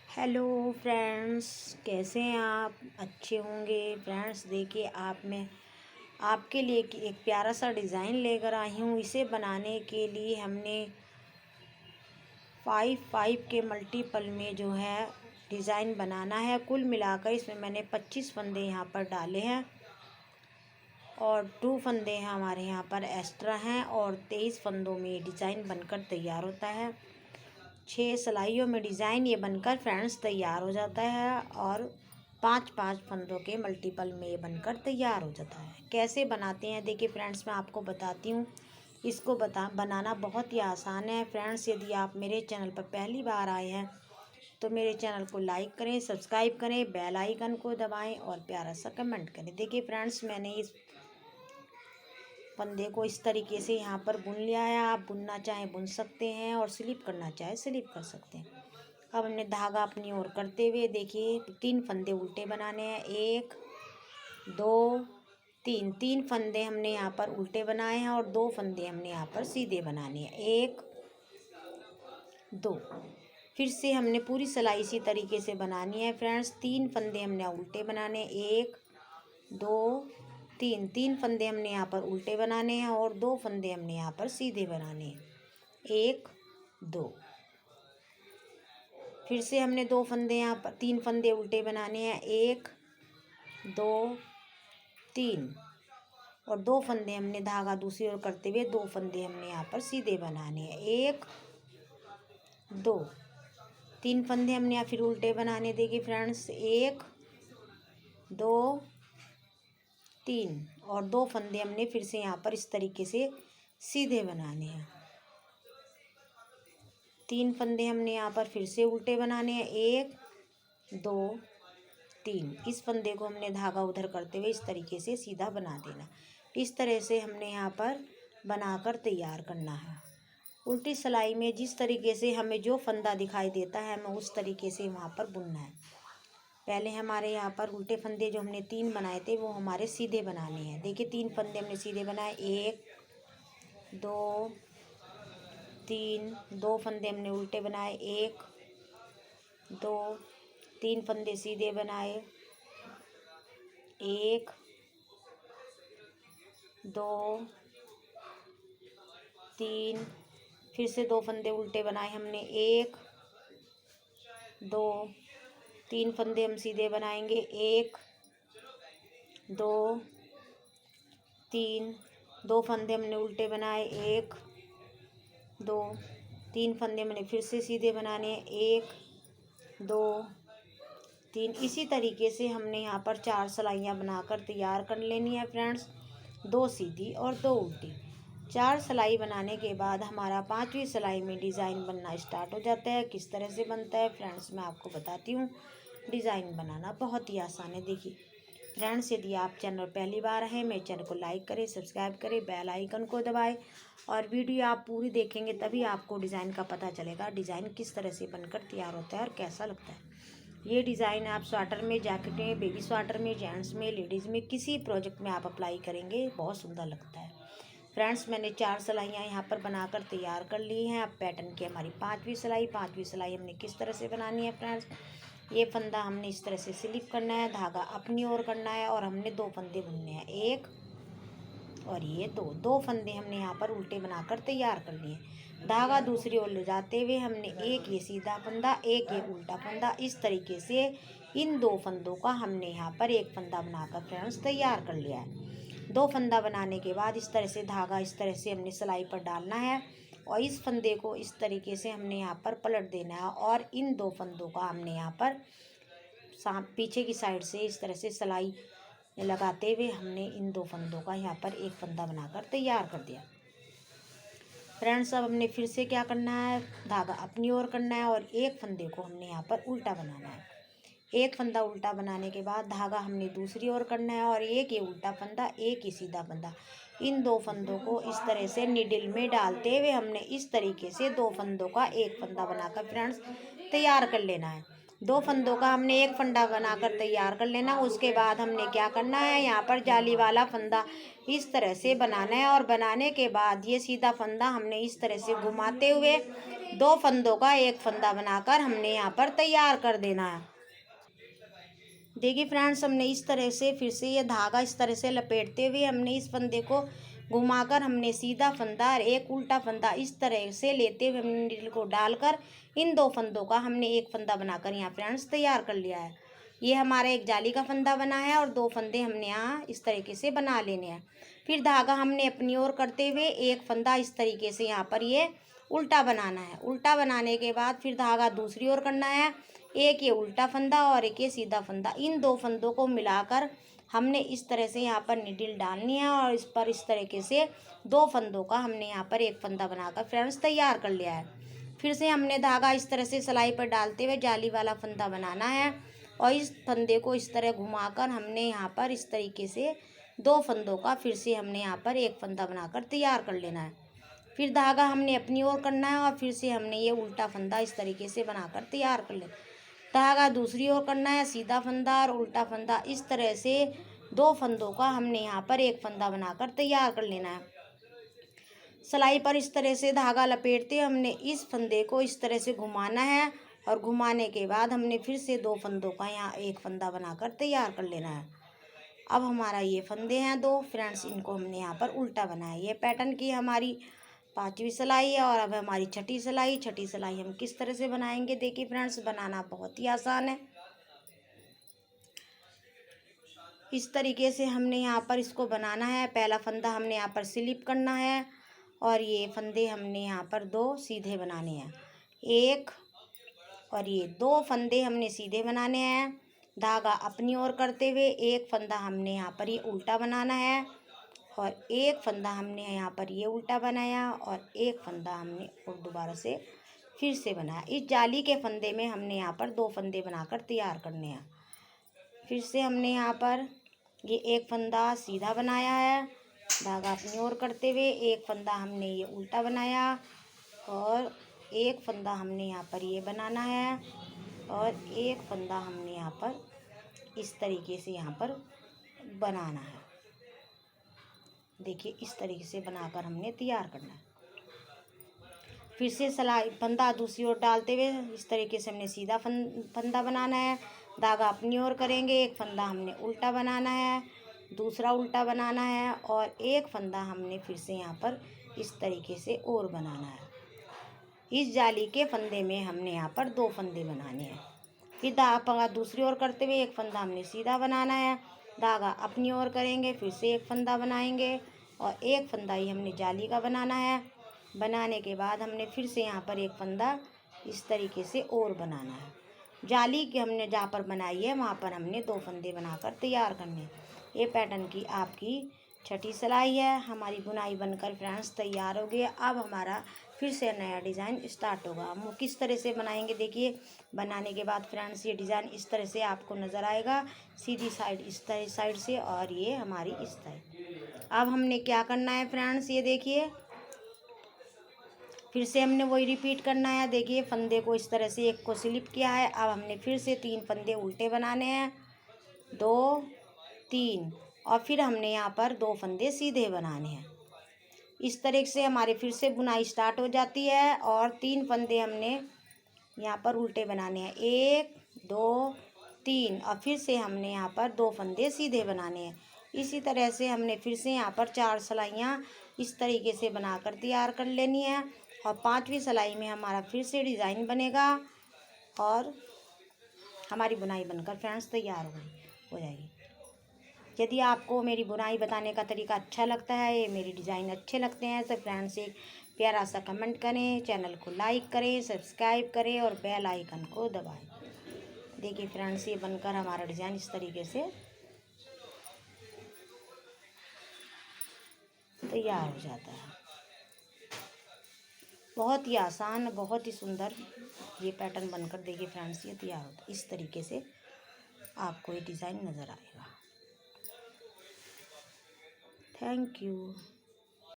Hello friends, कैसे हैं आप? अच्छे होंगे। फ्रेंड्स देखिए, मैं आपके लिए एक प्यारा सा डिज़ाइन लेकर आई हूँ। इसे बनाने के लिए हमने 5 के मल्टीपल में जो है डिज़ाइन बनाना है। कुल मिलाकर इसमें मैंने 25 फंदे यहाँ पर डाले हैं और 2 फंदे हैं हमारे यहाँ पर एक्स्ट्रा हैं और 23 फंदों में डिज़ाइन बनकर तैयार होता है। 6 सिलाइयों में डिज़ाइन ये बनकर फ्रेंड्स तैयार हो जाता है और 5 फंदों के मल्टीपल में ये बनकर तैयार हो जाता है। कैसे बनाते हैं देखिए फ्रेंड्स, मैं आपको बताती हूँ। इसको बनाना बहुत ही आसान है फ्रेंड्स। यदि आप मेरे चैनल पर पहली बार आए हैं तो मेरे चैनल को लाइक करें, सब्सक्राइब करें, बेल आइकन को दबाएं और प्यारा सा कमेंट करें। देखिए फ्रेंड्स, मैंने इस फंदे को इस तरीके से यहाँ पर बुन लिया है। आप बुनना चाहें बुन सकते हैं और स्लिप करना चाहे स्लिप कर सकते हैं। अब हमने धागा अपनी ओर करते हुए देखिए 3 फंदे उल्टे बनाने हैं। 1 2 3 फंदे हमने यहाँ पर उल्टे बनाए हैं और 2 फंदे हमने यहाँ पर सीधे बनाने हैं। 1 2। फिर से हमने पूरी सिलाई इसी तरीके से बनानी है फ्रेंड्स। 3 फंदे हमने उल्टे बनाने, 1 2 3 फंदे हमने यहाँ पर उल्टे बनाने हैं और 2 फंदे हमने यहाँ पर सीधे बनाने हैं। 1 2। फिर से हमने 2 फंदे यहाँ पर 3 फंदे उल्टे बनाने हैं। 1 2 3 और 2 फंदे हमने धागा दूसरी ओर करते हुए 2 फंदे हमने यहाँ पर सीधे बनाने हैं। 1 2। 3 फंदे हमने यहाँ फिर उल्टे बनाने देंगे फ्रेंड्स। 1 2 3 और 2 फंदे हमने फिर से यहाँ पर इस तरीके से सीधे बनाने हैं। 3 फंदे हमने यहाँ पर फिर से उल्टे बनाने हैं। 1 2 3। इस फंदे को हमने धागा उधर करते हुए इस तरीके से सीधा बना देना। इस तरह से हमने यहाँ पर बनाकर तैयार करना है। उल्टी सिलाई में जिस तरीके से हमें जो फंदा दिखाई देता है हमें उस तरीके से वहाँ पर बुनना है। पहले हमारे यहाँ पर उल्टे फंदे जो हमने 3 बनाए थे वो हमारे सीधे बनाने हैं। देखिए 3 फंदे हमने सीधे बनाए। 1 2 3। 2 फंदे हमने उल्टे बनाए। 1 2 3 फंदे सीधे बनाए। 1 2 3। फिर से 2 फंदे उल्टे बनाए हमने। 1 2 3 फंदे हम सीधे बनाएंगे। 1 2 3। 2 फंदे हमने उल्टे बनाए। 1 2 3 फंदे हमने फिर से सीधे बनाने। 1 2 3। इसी तरीके से हमने यहाँ पर 4 सिलाइयाँ बनाकर तैयार कर लेनी है फ्रेंड्स। 2 सीधी और 2 उल्टी। 4 सिलाई बनाने के बाद हमारा 5वीं सिलाई में डिज़ाइन बनना स्टार्ट हो जाता है। किस तरह से बनता है फ्रेंड्स मैं आपको बताती हूँ। डिज़ाइन बनाना बहुत ही आसान है। देखिए फ्रेंड्स, यदि आप चैनल पहली बार हैं मेरे चैनल को लाइक करें, सब्सक्राइब करें, बेल आइकन को दबाएं और वीडियो आप पूरी देखेंगे तभी आपको डिज़ाइन का पता चलेगा। डिज़ाइन किस तरह से बनकर तैयार होता है और कैसा लगता है। ये डिज़ाइन आप स्वेटर में, जैकेट में, बेबी स्वेटर में, जेंट्स में, लेडीज़ में, किसी प्रोजेक्ट में आप अप्लाई करेंगे, बहुत सुंदर लगता है। फ्रेंड्स, मैंने 4 सिलाइयाँ यहाँ पर बनाकर तैयार कर ली हैं। अब पैटर्न की हमारी 5वीं सिलाई हमने किस तरह से बनानी है फ्रेंड्स। ये फंदा हमने इस तरह से स्लिप करना है, धागा अपनी ओर करना है और हमने 2 फंदे बुनने हैं। 1 और ये 2 फंदे हमने यहाँ पर उल्टे बनाकर तैयार कर लिए। धागा दूसरी ओर ले जाते हुए हमने एक ये सीधा फंदा, एक ये उल्टा फंदा, इस तरीके से इन 2 फंदों का हमने यहाँ पर एक फंदा बनाकर फ्रेंड्स तैयार कर लिया है। 2 फंदा बनाने के बाद इस तरह से धागा इस तरह से हमने सिलाई पर डालना है और इस फंदे को इस तरीके से हमने यहाँ पर पलट देना है और इन 2 फंदों का हमने यहाँ पर पीछे की साइड से इस तरह से सिलाई लगाते हुए हमने इन 2 फंदों का यहाँ पर एक फंदा बनाकर तैयार कर दिया। फ्रेंड्स, अब हमने फिर से क्या करना है, धागा अपनी ओर करना है और एक फंदे को हमने यहाँ पर उल्टा बनाना है। एक फंदा उल्टा बनाने के बाद धागा हमने दूसरी ओर करना है और एक ये उल्टा फंदा, एक ही सीधा फंदा, इन 2 फंदों को इस तरह से निडल में डालते हुए हमने इस तरीके से 2 फंदों का एक फंदा बनाकर फ्रेंड्स तैयार कर लेना है। 2 फंदों का हमने एक फंदा बनाकर तैयार कर लेना। उसके बाद हमने क्या करना है, यहाँ पर जाली वाला फंदा इस तरह से बनाना है और बनाने के बाद ये सीधा फंदा हमने इस तरह से घुमाते हुए 2 फंदों का एक फंदा बनाकर हमने यहाँ पर तैयार कर देना है। देखिए फ्रेंड्स, हमने इस तरह से फिर से ये धागा इस तरह से लपेटते हुए हमने इस फंदे को घुमाकर हमने सीधा फंदा और एक उल्टा फंदा इस तरह से लेते हुए हमने नीडल को डालकर इन 2 फंदों का हमने एक फंदा बनाकर यहाँ फ्रेंड्स तैयार कर लिया है। ये हमारा एक जाली का फंदा बना है और 2 फंदे हमने यहाँ इस तरीके से बना लेने हैं। फिर धागा हमने अपनी ओर करते हुए एक फंदा इस तरीके से यहाँ पर ये उल्टा बनाना है। उल्टा बनाने के बाद फिर धागा दूसरी ओर करना है, एक ये उल्टा फंदा और एक ये सीधा फंदा। इन 2 फंदों को मिलाकर हमने इस तरह से यहाँ पर नीडल डालनी है और इस पर इस तरीके से 2 फंदों का हमने यहाँ पर एक फंदा बनाकर फ्रेंड्स तैयार कर लिया है। फिर से हमने धागा इस तरह से सिलाई पर डालते हुए जाली वाला फंदा बनाना है और इस फंदे को इस तरह घुमाकर हमने यहाँ पर इस तरीके से 2 फंदों का फिर से हमने यहाँ पर एक फंदा बनाकर तैयार कर लेना है। फिर धागा हमने अपनी ओर करना है और फिर से हमने ये उल्टा फंदा इस तरीके से बनाकर तैयार कर लेना। धागा दूसरी ओर करना है, सीधा फंदा और उल्टा फंदा इस तरह से 2 फंदों का हमने यहाँ पर एक फंदा बनाकर तैयार कर लेना है। सिलाई पर इस तरह से धागा लपेटते हमने इस फंदे को इस तरह से घुमाना है और घुमाने के बाद हमने फिर से 2 फंदों का यहाँ एक फंदा बनाकर तैयार कर लेना है। अब हमारा ये फंदे हैं 2 फ्रेंड्स, इनको हमने यहाँ पर उल्टा बनाया। ये पैटर्न की हमारी 5वीं सिलाई है और अब हमारी छठी सिलाई हम किस तरह से बनाएंगे देखिए फ्रेंड्स, बनाना बहुत ही आसान है। इस तरीके से हमने यहाँ पर इसको बनाना है। पहला फंदा हमने यहाँ पर स्लिप करना है और ये फंदे हमने यहाँ पर 2 सीधे बनाने हैं, एक और ये 2 फंदे हमने सीधे बनाने हैं। धागा अपनी ओर करते हुए एक फंदा हमने यहाँ पर ये उल्टा बनाना है और एक फंदा हमने यहाँ पर ये उल्टा बनाया और एक फंदा हमने और दोबारा से फिर से बनाया। इस जाली के फंदे में हमने यहाँ पर 2 फंदे बनाकर तैयार करने हैं। फिर से हमने यहाँ पर ये एक फंदा सीधा बनाया है, धागा अपनी ओर करते हुए एक फंदा हमने ये उल्टा बनाया और एक फंदा हमने यहाँ पर ये बनाना है और एक फंदा हमने यहाँ पर इस तरीके से यहाँ पर बनाना है। देखिए इस तरीके से बनाकर हमने तैयार करना है। फिर से सिलाई फंदा दूसरी ओर डालते हुए इस तरीके से हमने सीधा फंदा बनाना है। धागा अपनी ओर करेंगे, एक फंदा हमने उल्टा बनाना है, दूसरा उल्टा बनाना है और एक फंदा हमने फिर से यहाँ पर इस तरीके से और बनाना है। इस जाली के फंदे में हमने यहाँ पर 2 फंदे बनाने हैं। फिर धागा दूसरी ओर करते हुए एक फंदा हमने सीधा बनाना है, धागा अपनी ओर करेंगे, फिर से एक फंदा बनाएंगे और एक फंदा ही हमने जाली का बनाना है। बनाने के बाद हमने फिर से यहाँ पर एक फंदा इस तरीके से और बनाना है। जाली की हमने जहाँ पर बनाई है वहाँ पर हमने 2 फंदे बनाकर तैयार करने हैं। ये पैटर्न की आपकी छठी सिलाई है। हमारी बुनाई बनकर फ्रेंड्स तैयार हो गई। अब हमारा फिर से नया डिज़ाइन स्टार्ट होगा। हम किस तरह से बनाएंगे देखिए। बनाने के बाद फ्रेंड्स ये डिज़ाइन इस तरह से आपको नज़र आएगा, सीधी साइड इस तरह साइड से और ये हमारी इस तरह। अब हमने क्या करना है फ्रेंड्स, ये देखिए फिर से हमने वही रिपीट करना है। देखिए फंदे को इस तरह से एक को स्लिप किया है। अब हमने फिर से 3 फंदे उल्टे बनाने हैं, 2 3 और फिर हमने यहाँ पर 2 फंदे सीधे बनाने हैं। इस तरह से हमारे फिर से बुनाई स्टार्ट हो जाती है और 3 फंदे हमने यहाँ पर उल्टे बनाने हैं, 1 2 3 और फिर से हमने यहाँ पर 2 फंदे सीधे बनाने हैं। इसी तरह से हमने फिर से यहाँ पर 4 सिलाइयाँ इस तरीके से बनाकर तैयार कर लेनी है और 5वीं सिलाई में हमारा फिर से डिज़ाइन बनेगा और हमारी बुनाई बनकर फ्रेंड्स तैयार हो जाएगी। यदि आपको मेरी बुनाई बताने का तरीका अच्छा लगता है, ये मेरी डिज़ाइन अच्छे लगते हैं तो फ्रेंड्स एक प्यारा सा कमेंट करें, चैनल को लाइक करें, सब्सक्राइब करें और बेल आइकन को दबाएं। देखिए फ्रेंड्स ये बनकर हमारा डिज़ाइन इस तरीके से तैयार हो जाता है। बहुत ही आसान, बहुत ही सुंदर ये पैटर्न बनकर देखिए फ्रेंड्स ये तैयार होता है। इस तरीके से आपको ये डिज़ाइन नज़र आएगा। Thank you.